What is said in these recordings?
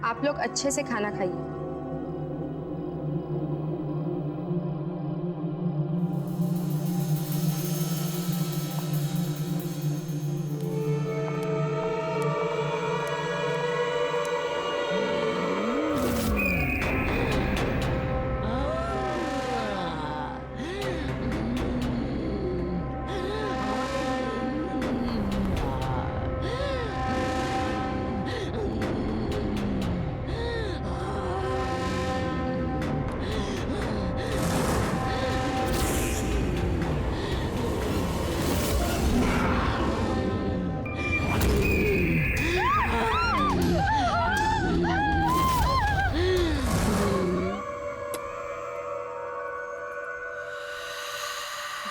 आप लोग अच्छे से खाना खाइए।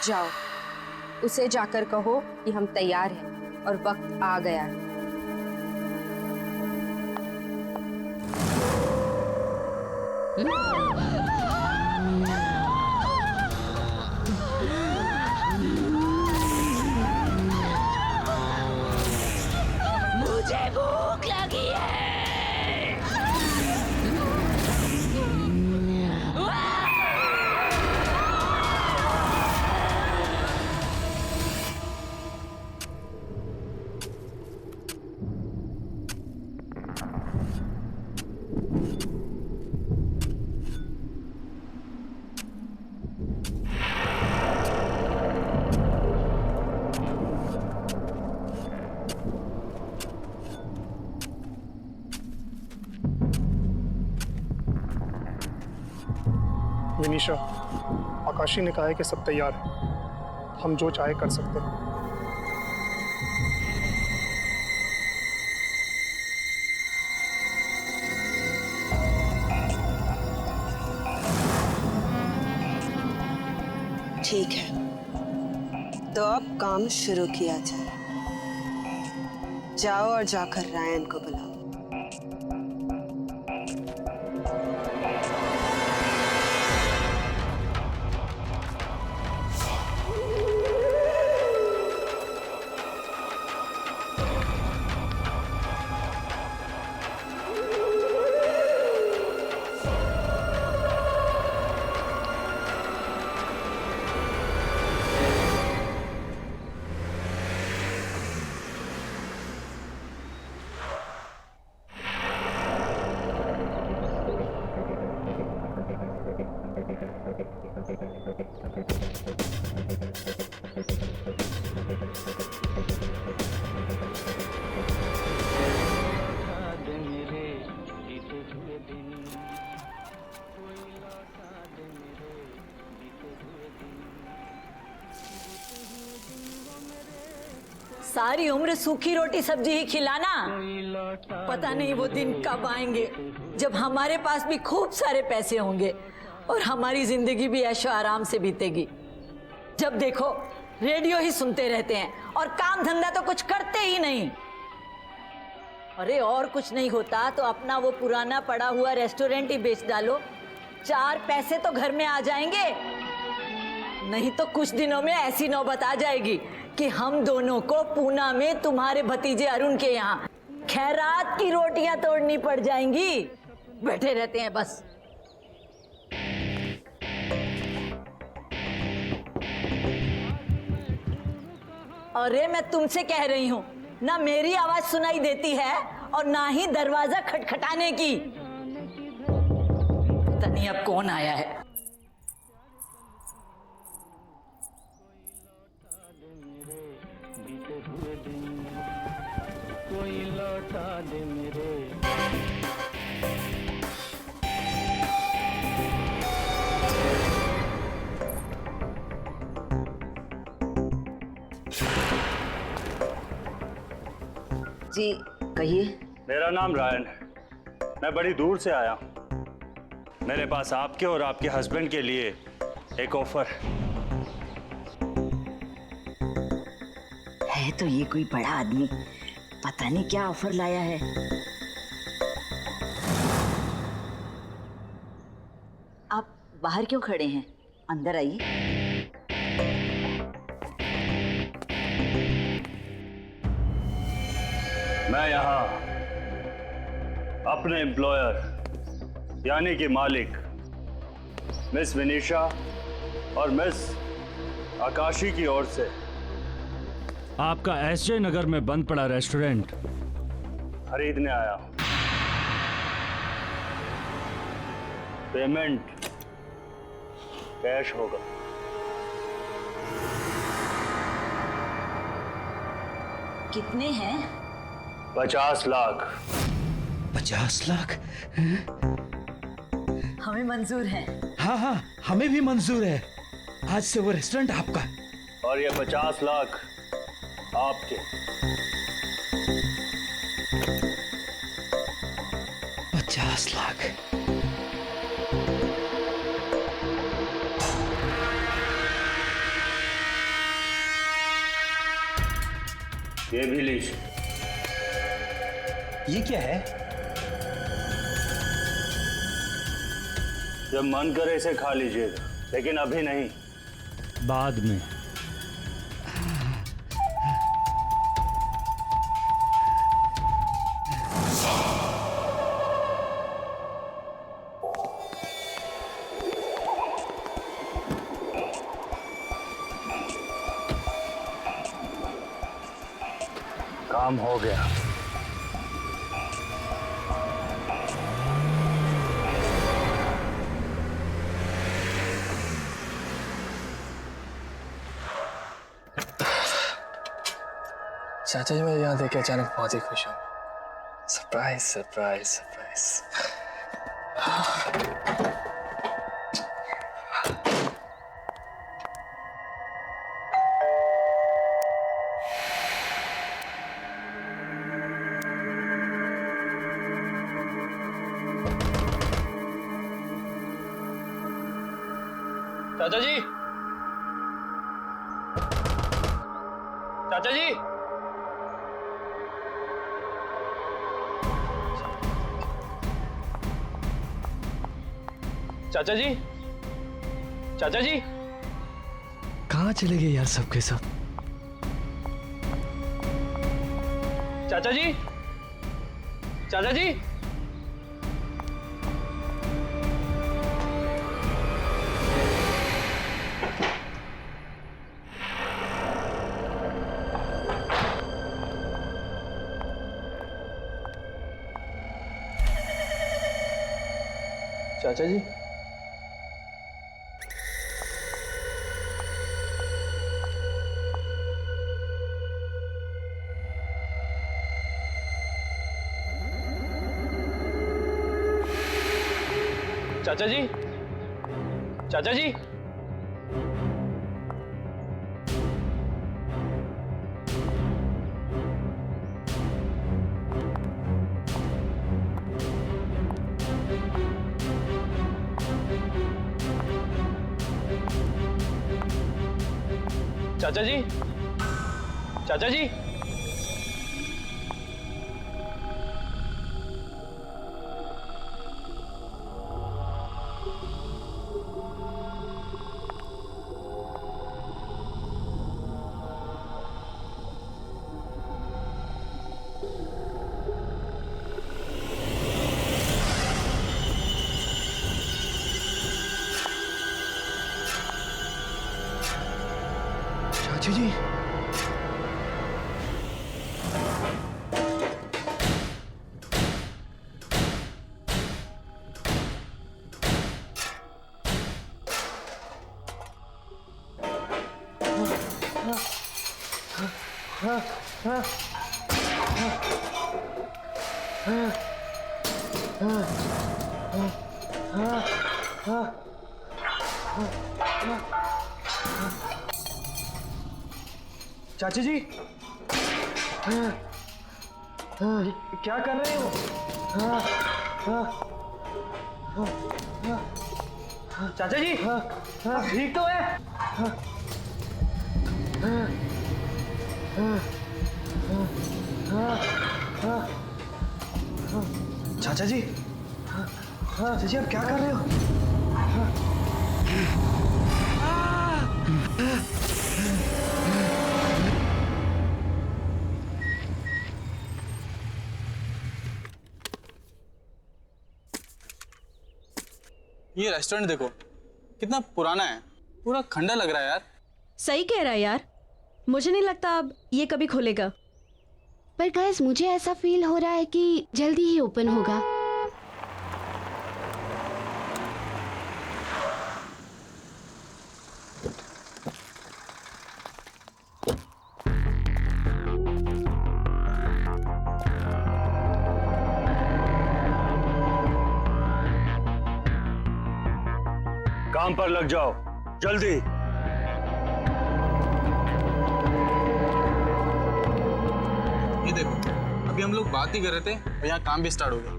जाओ, उसे जाकर कहो कि हम तैयार हैं और वक्त आ गया है। मुझे भूख लगी है। विनीशा, आकाशी ने कहा है कि सब तैयार है, हम जो चाहे कर सकते हैं। ठीक है, तो अब काम शुरू किया जाए। जाओ और जाकर रायन को बुलाओ। सारी उम्र सूखी रोटी सब्जी ही खिलाना, पता नहीं वो दिन कब आएंगे जब हमारे पास भी खूब सारे पैसे होंगे और हमारी जिंदगी भी ऐशो आराम से बीतेगी। जब देखो रेडियो ही सुनते रहते हैं और काम धंधा तो कुछ करते ही नहीं। अरे और कुछ नहीं होता तो अपना वो पुराना पड़ा हुआ रेस्टोरेंट ही बेच डालो, 4 पैसे तो घर में आ जाएंगे। नहीं तो कुछ दिनों में ऐसी नौबत आ जाएगी कि हम दोनों को पूना में तुम्हारे भतीजे अरुण के यहाँ खैरात की रोटियां तोड़नी पड़ जाएंगी। बैठे रहते हैं बस। अरे मैं तुमसे कह रही हूँ, ना मेरी आवाज सुनाई देती है और ना ही दरवाजा खटखटाने की। पता नहीं अब कौन आया है। कोई लौटा दे मेरे। जी कहिए। मेरा नाम रायन है, मैं बड़ी दूर से आया हूँ। मेरे पास आपके और आपके हस्बैंड के लिए एक ऑफर है। तो ये कोई बड़ा आदमी पता नहीं क्या ऑफर लाया है। आप बाहर क्यों खड़े हैं, अंदर आइए। मैं यहाँ अपने एम्प्लॉयर यानी कि मालिक मिस विनीशा और मिस आकाशी की ओर से आपका एसजे नगर में बंद पड़ा रेस्टोरेंट खरीदने आया हूं। पेमेंट कैश होगा। कितने हैं? 50 लाख। 50 लाख? हमें मंजूर है। हाँ हाँ, हमें भी मंजूर है। आज से वो रेस्टोरेंट आपका। और ये 50 लाख आपके। 50 लाख? ये भी लीजिए। ये क्या है? जब मन करे इसे खा लीजिएगा, लेकिन अभी नहीं। बाद में। काम हो गया। चाचा जी, मैं यहाँ देख के अचानक बहुत ही खुश हूँ। Surprise surprise surprise. चाचा जी, चाचा जी, चाचा जी, चाचा जी, कहाँ चले गए यार सबके सब? चाचा जी, चाचा जी, चाचा जी, चाचा जी, चाचा जी, चाचा जी, चाचा जी, चाचा जी, चाचा जी, क्या कर रहे हो? चाचा जी, ठीक तो है? चाचा जी, चाचा जी, आप क्या कर रहे हो? ये रेस्टोरेंट देखो कितना पुराना है, पूरा खंडर लग रहा है यार। सही कह रहा है यार, मुझे नहीं लगता अब ये कभी खुलेगा। पर गाइस मुझे ऐसा फील हो रहा है कि जल्दी ही ओपन होगा। काम पर लग जाओ जल्दी। ये देखो अभी हम लोग बात ही कर रहे थे और यहाँ काम भी स्टार्ट हो गया।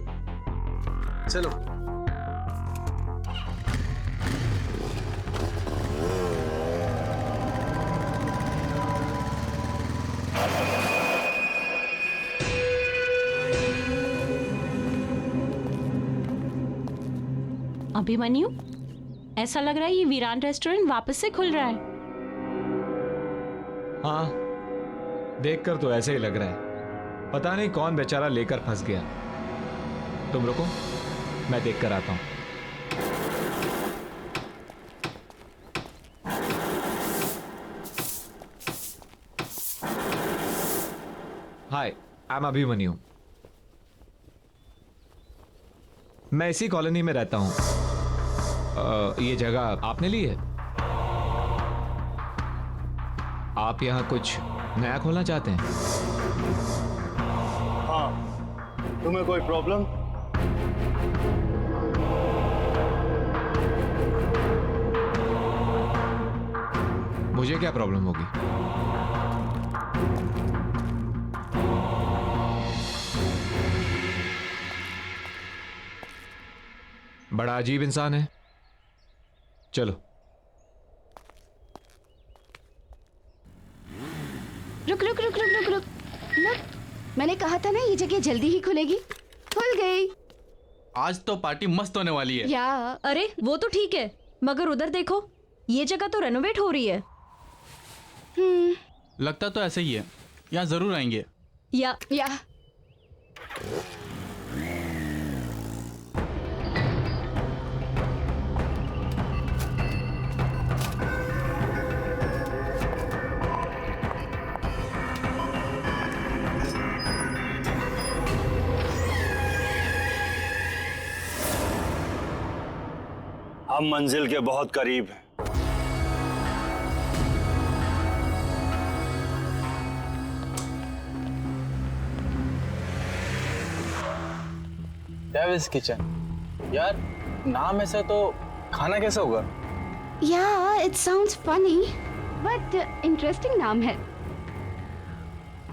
चलो अभिमन्यु, ऐसा लग रहा है ये वीरान रेस्टोरेंट वापस से खुल रहा है। हाँ, देखकर तो ऐसे ही लग रहा है। पता नहीं कौन बेचारा लेकर फंस गया। तुम रुको, मैं देख कर आता हूं। हाय, आई एम अभिमन्यु। मैं इसी कॉलोनी में रहता हूं। ये जगह आपने ली है? आप यहाँ कुछ नया खोलना चाहते हैं? हाँ, तुम्हें कोई प्रॉब्लम? मुझे क्या प्रॉब्लम होगी? बड़ा अजीब इंसान है। चलो। रुक रुक रुक रुक रुक रुक रुक, मैंने कहा था ना ये जगह जल्दी ही खुलेगी। खुल गई। आज तो पार्टी मस्त होने वाली है। या अरे वो तो ठीक है, मगर उधर देखो, ये जगह तो रेनोवेट हो रही है। लगता तो ऐसा ही है, यहाँ जरूर आएंगे। या हम मंजिल के बहुत करीब हैं। डेविल्स किचन, यार नाम ऐसा तो खाना कैसा होगा? या it sounds funny but interesting नाम है।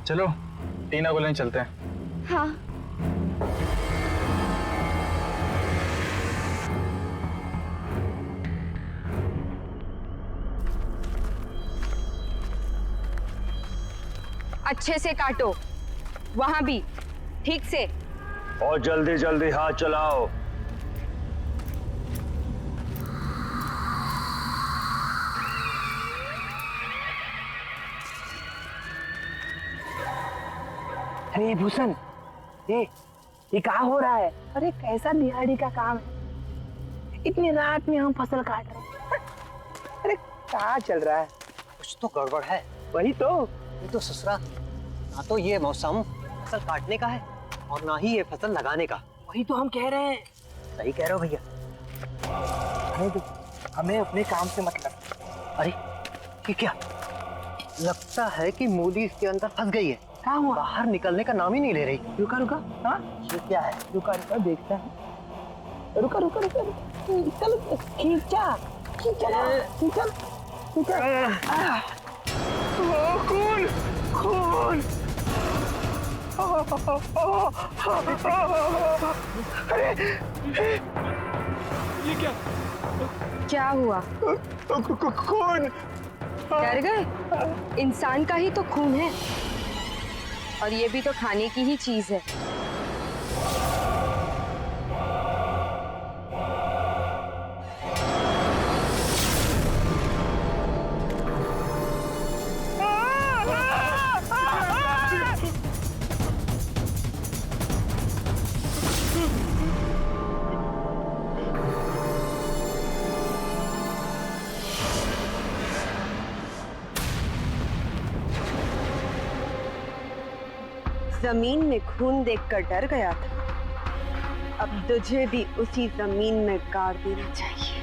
चलो टीना को लेने चलते हैं। हाँ, अच्छे से काटो, वहां भी ठीक से। और जल्दी जल्दी हाथ चलाओ। अरे भूषण, ये क्या हो रहा है? अरे कैसा दिहाड़ी का काम है, इतनी रात में हम फसल काट रहे हैं। अरे क्या चल रहा है? कुछ तो गड़बड़ है। वही तो। ये तो ससुरा, ना तो ये मौसम फसल काटने का है और ना ही ये फसल लगाने का। वही तो हम कह रहे हैं। सही कह रहे हो भैया। हमें अपने काम से मतलब। अरे ये क्या, लगता है कि मूली इसके अंदर फंस गई है। क्या हुआ? बाहर निकलने का नाम ही नहीं ले रही। रुका रुका, हाँ ये क्या है? रुका रुका देखता है। रुका रुका रुका, चल खींचा खींचा खींचा खींचा। खून खून। ये क्या? क्या हुआ? खून। डर गए? इंसान का ही तो खून है, और ये भी तो खाने की ही चीज है। जमीन में खून देखकर डर गया था, अब तुझे भी उसी जमीन में गाड़ देना चाहिए।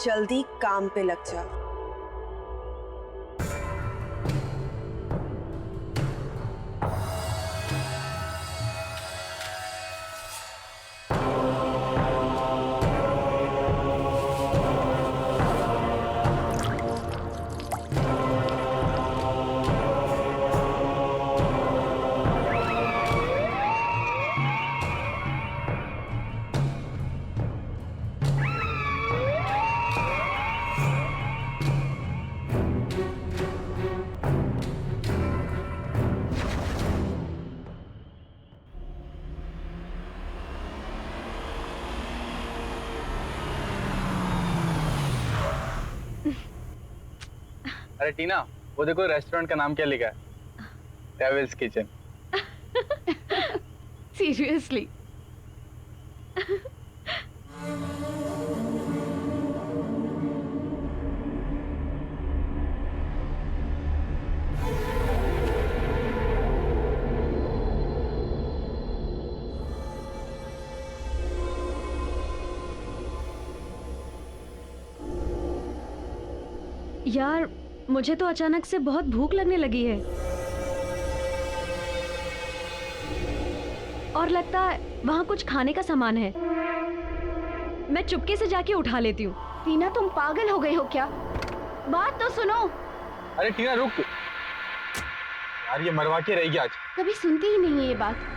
जल्दी काम पे लग जा। अरे टीना, वो देखो रेस्टोरेंट का नाम क्या लिखा है, डेविल्स किचन। सीरियसली? यार, मुझे तो अचानक से बहुत भूख लगने लगी है और लगता है वहाँ कुछ खाने का सामान है। मैं चुपके से जाके उठा लेती हूँ। टीना, तुम पागल हो गई हो क्या? बात तो सुनो। अरे टीना रुक यार, ये मरवा के रहेगी आज। कभी सुनती ही नहीं है ये बात।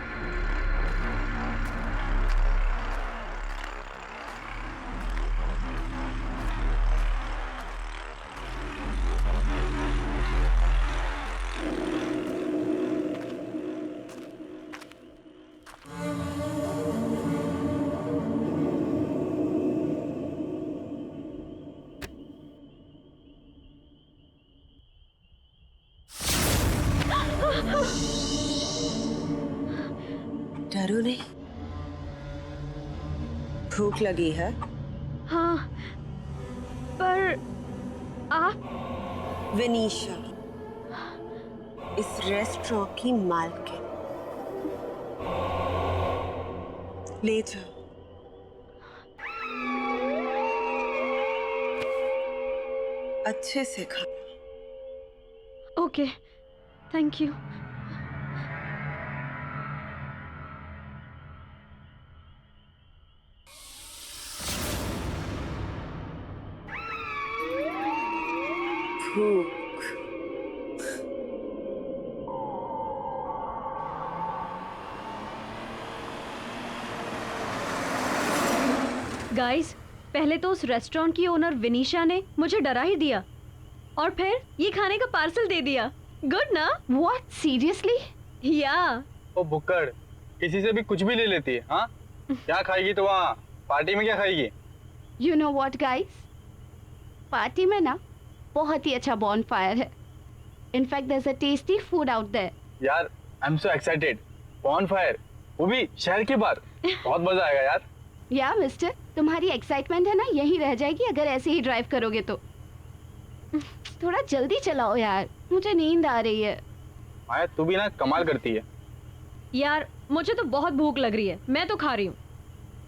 डरो नहीं। भूख लगी है? हाँ, पर आप? विनीशा, इस रेस्टोरेंट की मालकिन। ले जाओ। अच्छे से खाना। Okay, thank you. भूख। गाइस, पहले तो उस रेस्टोरेंट की ओनर विनीशा ने मुझे डरा ही दिया और फिर ये खाने का पार्सल दे दिया। गुड ना? What? Seriously? या ओ बुक्कड़, किसी से भी कुछ भी ले लेती है। हाँ, क्या खाएगी तो वहाँ पार्टी में क्या खाएगी? You know what, guys? Party में ना बहुत ही अच्छा बॉनफायर है। In fact, there's a tasty food out there. यार, I'm so excited. बॉनफायर, वो भी शहर के बाहर। बहुत मजा आएगा यार। या मिस्टर, तुम्हारी एक्साइटमेंट है ना यहीं रह जाएगी अगर ऐसे ही ड्राइव करोगे तो। थोड़ा जल्दी चलाओ यार, मुझे नींद आ रही है। माया, तू भी ना कमाल करती है। यार, मुझे तो बहुत भूख लग रही है, मैं तो खा रही हूँ।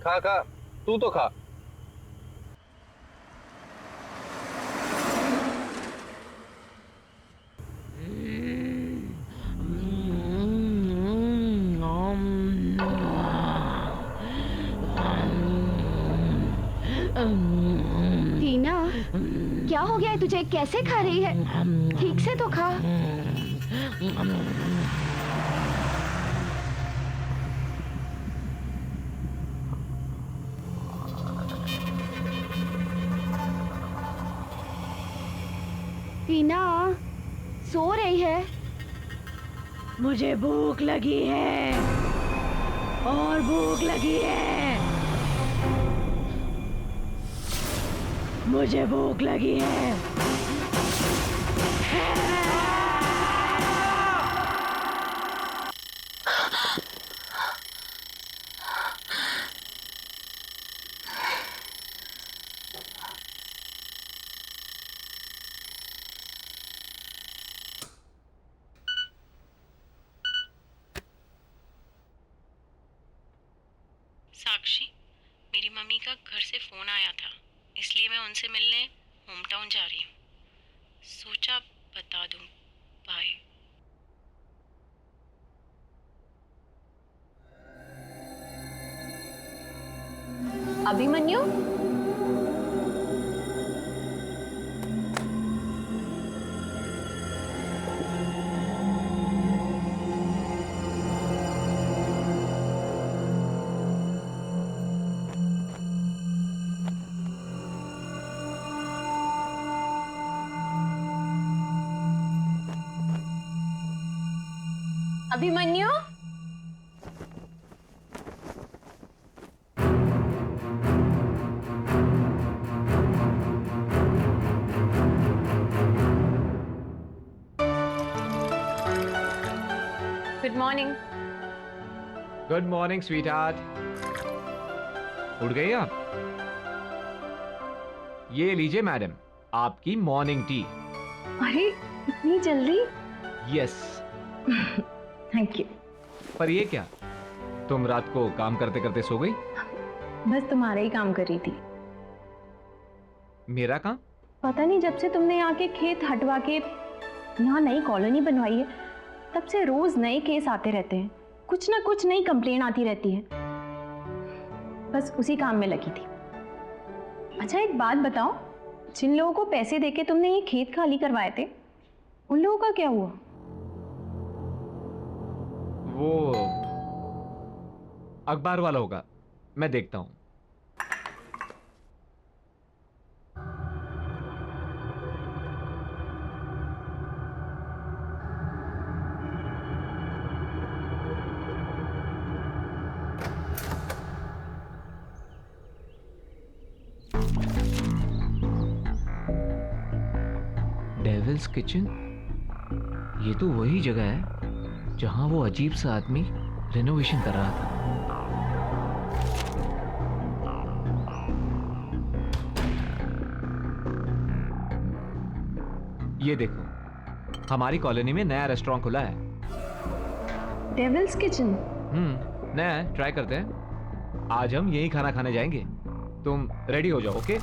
खा खा, तू तो खा। टीना, क्या हो गया है तुझे? कैसे खा रही है? ठीक से तो खा। रीना सो रही है। मुझे भूख लगी है और भूख लगी है। मुझे भूख लगी है। साक्षी, मेरी मम्मी का घर से फ़ोन आया था, इसलिए मैं उनसे मिलने होम टाउन जा रही हूँ। सोचा बता दूँ। Bye. Abhimanyu, Abhimanyu, good morning. Good morning sweetheart. उठ गई आप? ये लीजिए मैडम, आपकी मॉर्निंग टी। अरे इतनी जल्दी? यस। Thank you. पर ये क्या, तुम रात को काम करते करते सो गई? बस तुम्हारा ही काम कर रही थी। मेरा काम? पता नहीं, जब से तुमने यहाँ के खेत हटवा के यहाँ नई कॉलोनी बनवाई है, तब से रोज नए केस आते रहते हैं। कुछ ना कुछ नई कंप्लेन आती रहती है। बस उसी काम में लगी थी। अच्छा एक बात बताओ, जिन लोगों को पैसे देके तुमने ये खेत खाली करवाए थे, उन लोगों का क्या हुआ? वो अखबार वाला होगा, मैं देखता हूं। डेविल्स किचन, ये तो वही जगह है जहां वो अजीब सा आदमी रेनोवेशन कर रहा था। ये देखो, हमारी कॉलोनी में नया रेस्टोरेंट खुला है। Devil's Kitchen? नया है, ट्राई करते हैं। आज हम यही खाना खाने जाएंगे। तुम रेडी हो जाओ, ओके?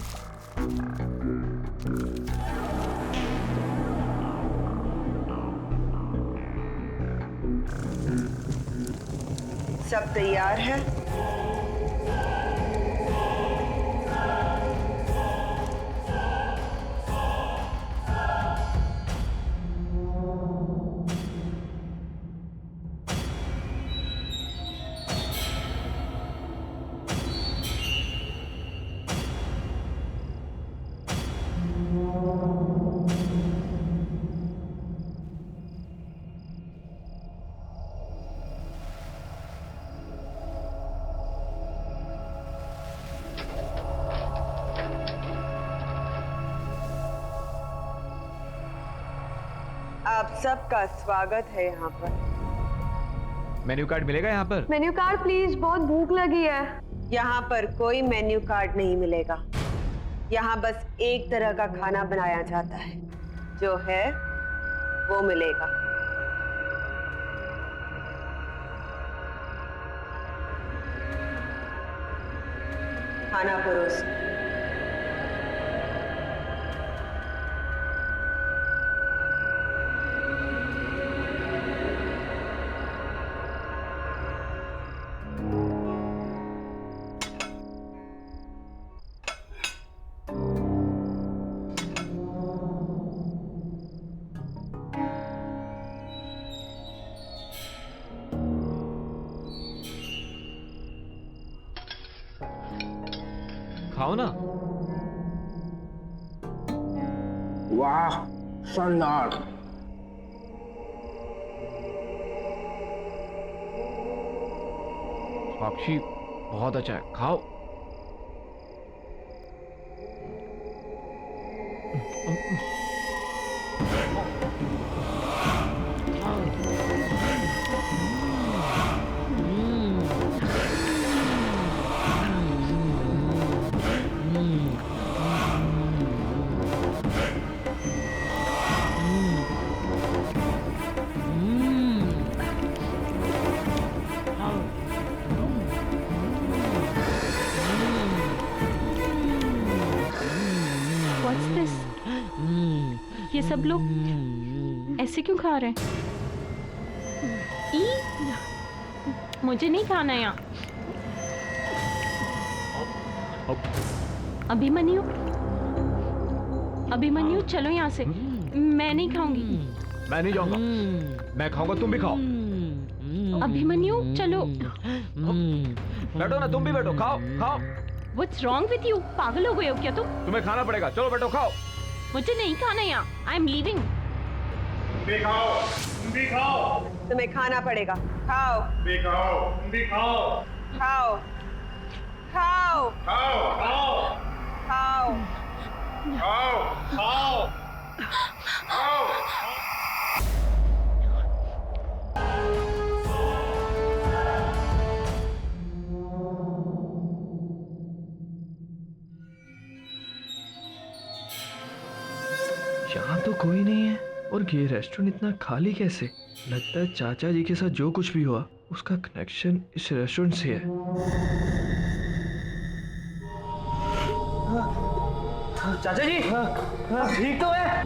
सब तैयार है? आप सबका स्वागत है यहाँ पर। मेन्यू कार्ड मिलेगा यहाँ पर? मेन्यू कार्ड प्लीज, बहुत भूख लगी है। यहाँ पर कोई मेन्यू कार्ड नहीं मिलेगा। यहाँ बस एक तरह का खाना बनाया जाता है, जो है वो मिलेगा। खाना परोस। खाओ ना। वाह, शानदार। साक्षी बहुत अच्छा है, खाओ। What's this? ये सब लोग ऐसे क्यों खा रहे हैं? मुझे नहीं खाना यहाँ। अभिमन्यु, अभिमन्यु चलो यहाँ से। मैं नहीं खाऊंगी। मैं नहीं जाऊंगा, मैं खाऊंगा, तुम भी खाओ। अभिमन्यु चलो। बैठो ना, तुम भी बैठो, खाओ खाओ। What's wrong with you? पागल हो गए हो क्या तुम? तुम्हें खाना पड़ेगा, चलो बैठो खाओ। मुझे नहीं खाना यहाँ। I am leaving. भी खाओ, भी खाओ। तुम्हें खाना पड़ेगा, खाओ। भी खाओ, भी खाओ। खाओ, खाओ, खाओ, खाओ, खाओ। खाओ, खाओ, खाओ। यहाँ तो कोई नहीं है, और ये रेस्टोरेंट इतना खाली कैसे? लगता है चाचा जी के साथ जो कुछ भी हुआ उसका कनेक्शन इस रेस्टोरेंट से है। चाचा जी, ठीक तो है?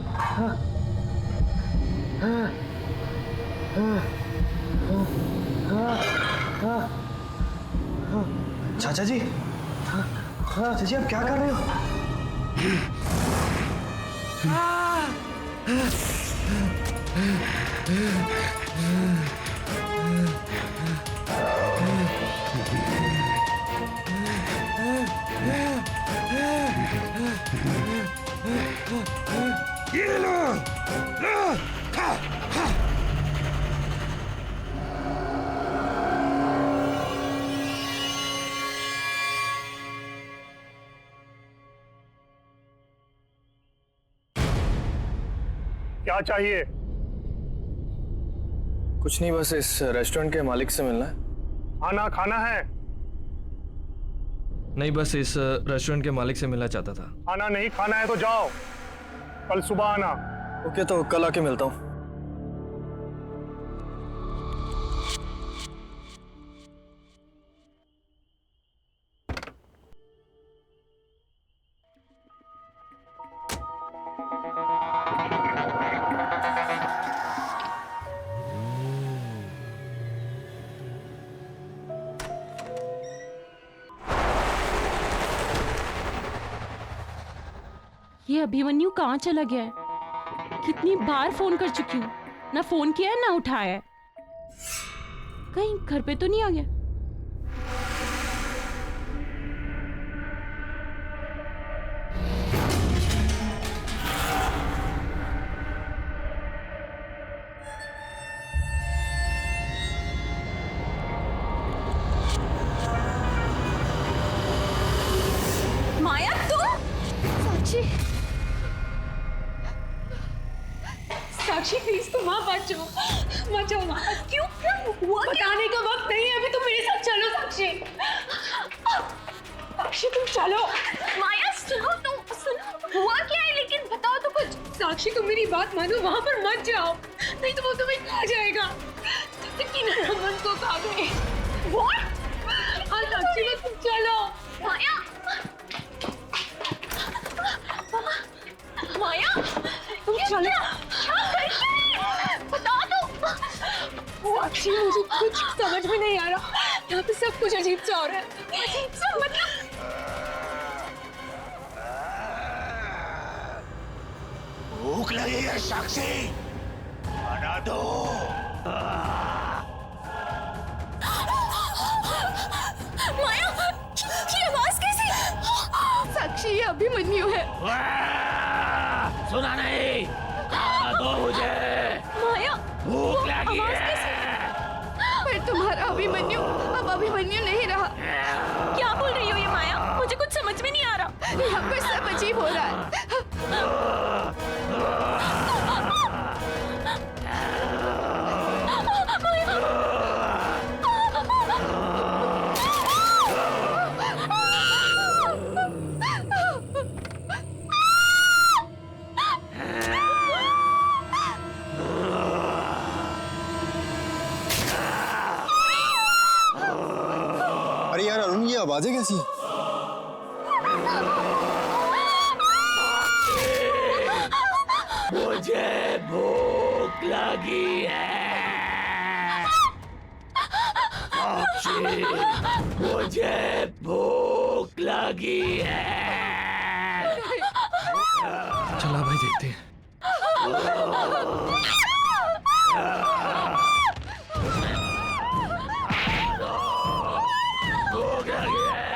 चाचा जी, चाचा जी आप क्या कर रहे हो? क्या चाहिए? कुछ नहीं, बस इस रेस्टोरेंट के मालिक से मिलना है। खाना खाना है? नहीं, बस इस रेस्टोरेंट के मालिक से मिलना चाहता था। खाना नहीं खाना है तो जाओ, कल सुबह आना। ओके, तो कल आके मिलता हूँ। ये अभिमन्यु कहाँ चला गया है? कितनी बार फोन कर चुकी हूँ, ना फोन किया है ना उठाया है। कहीं घर पे तो नहीं आ गया? माया तुम? साक्षी, साक्षी प्लीज तुम वहाँ मत जाओ, मत जाओ वहाँ। क्यों? बताने का वक्त नहीं है अभी, तुम मेरे साथ चलो साक्षी। साक्षी तुम चलो। माया सुनो, तुम सुनो, हुआ क्या है लेकिन बताओ तो कुछ। साक्षी तुम मेरी बात मानो, वहाँ पर मत जाओ, नहीं तो वो तुम्हें खा जाएगा। रमन को खा गए। हाँ साक्षी तुम चलो। माया, माया तुम चलो। बता दो। साक्षी मुझे कुछ समझ में नहीं आ रहा, यहाँ पे सब कुछ अजीब सा हो रहा है। अजीब सा मतलब? भूख लगी है साक्षी, बना दो। माया, ये आवाज कैसी? साक्षी ये अभिमन्यु है। सुना नहीं? मुझे माया, भूख लगी है। पर तुम्हारा अभिमन्यु अब अभिमन्यु नहीं रहा। क्या बोल रही हो ये माया? मुझे कुछ समझ में नहीं आ रहा। यहाँ पर सब अजीब हो रहा है। अरे यार अरुण, ये आवाजें कैसी हैं? मुझे भूख लगी है। साक्षी, मुझे भूख लगी है। चला भाई, देखते हैं। भूख लगी है।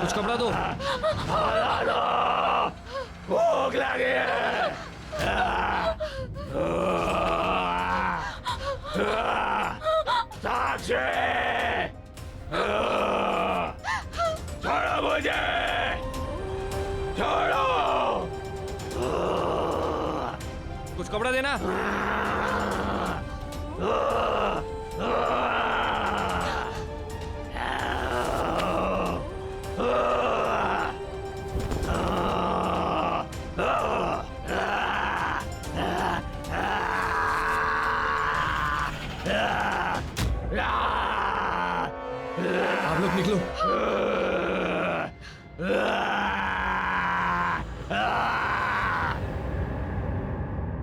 कुछ कपड़ा दो। भूख लगी है। साक्षी, छोड़ो मुझे, छोड़ो। कुछ कपड़ा देना। आप लोग निकलो।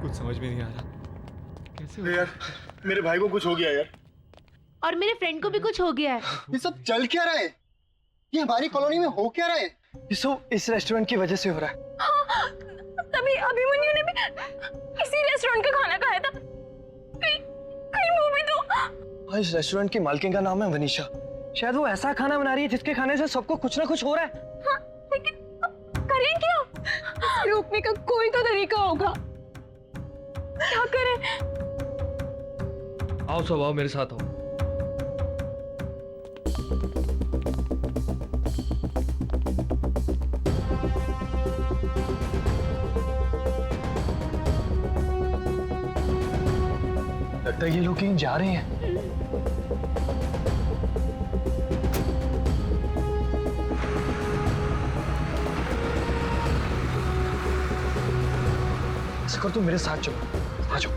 कुछ समझ में नहीं आ रहा, कैसे हो? यार मेरे भाई को कुछ हो गया यार। और मेरे फ्रेंड को भी कुछ हो गया है। ये सब चल क्या रहा है? ये हमारी कॉलोनी में हो क्या रहा है? ये सब इस रेस्टोरेंट की वजह से हो रहा है। तभी अभिमन्यु ने भी इसी रेस्टोरेंट का खाना खाया था। कहीं वो भी तो। हाँ, इस रेस्टोरेंट की मालकिन का नाम है वनीशा। शायद वो ऐसा खाना बना रही है जिसके खाने से सबको कुछ ना कुछ हो रहा है। हाँ, लेकिन करें क्या? इसे रोकने का कोई तो तरीका होगा। क्या करें? आओ सब, आओ मेरे साथ आओ। लगता है ये लोग कहीं जा रहे हैं। ऐसा कर, तुम मेरे साथ चलो। आ जाओ।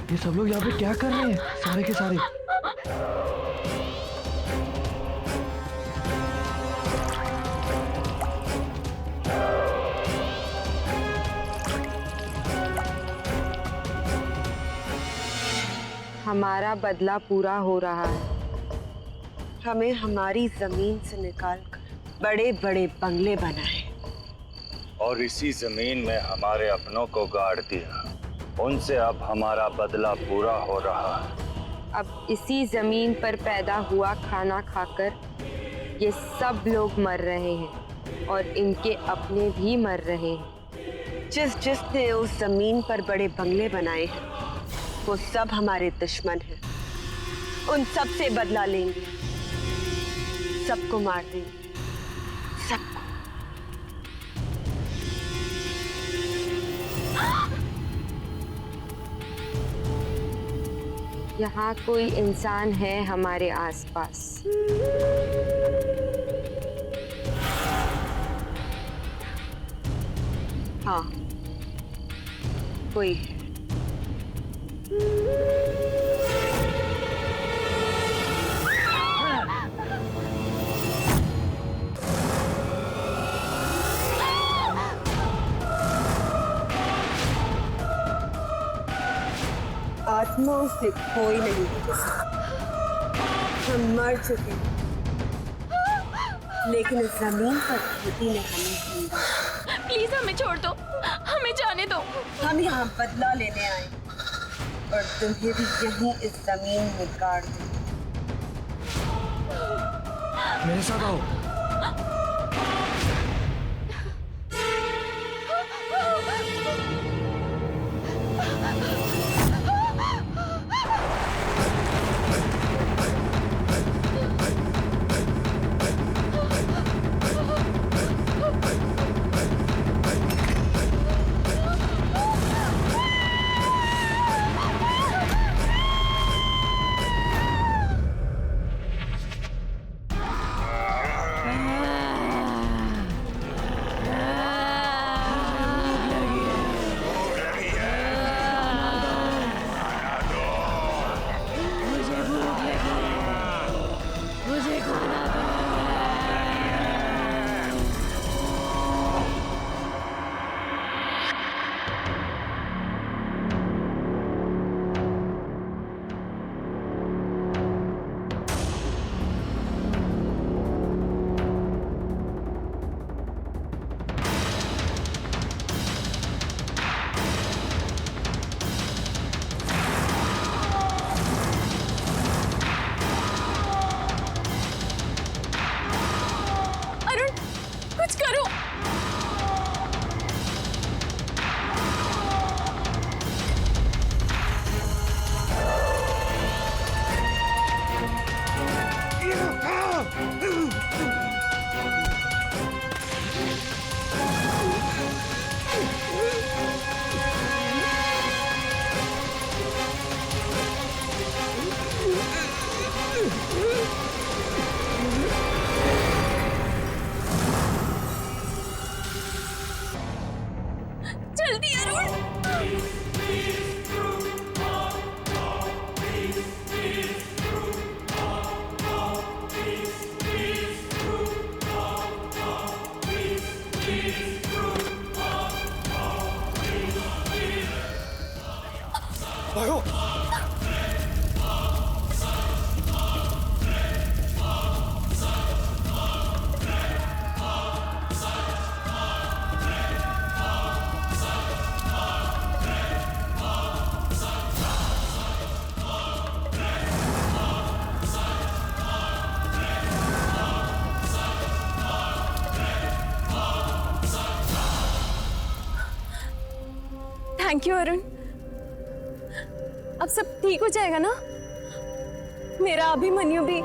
ये सब लोग यहाँ पे क्या कर रहे हैं? सारे के सारे। हमारा बदला पूरा हो रहा है। हमें हमारी जमीन से निकालकर बड़े बड़े बंगले बनाए और इसी जमीन में हमारे अपनों को गाड़ दिया। उनसे अब हमारा बदला पूरा हो रहा है। अब इसी जमीन पर पैदा हुआ खाना खाकर ये सब लोग मर रहे हैं और इनके अपने भी मर रहे हैं। जिसने उस जमीन पर बड़े बंगले बनाए हैं वो सब हमारे दुश्मन हैं। उन सब से बदला लेंगे, सबको मार देंगे, सबको। यहाँ कोई इंसान है हमारे आसपास। हाँ, कोई है। आत्माओं से कोई नहीं बच सकता। हम मर चुके हैं, लेकिन इस जमीन पर खेती ने हमें जिंदा। प्लीज हमें छोड़ दो, हमें जाने दो। हम यहाँ बदला लेने आए और तुम्हें भी यहीं इस जमीन में गाड़ देंगे। मेरे साथ आओ। भागो। Thank you Arun. अब सब ठीक हो जाएगा ना? मेरा अभिमन्यु भी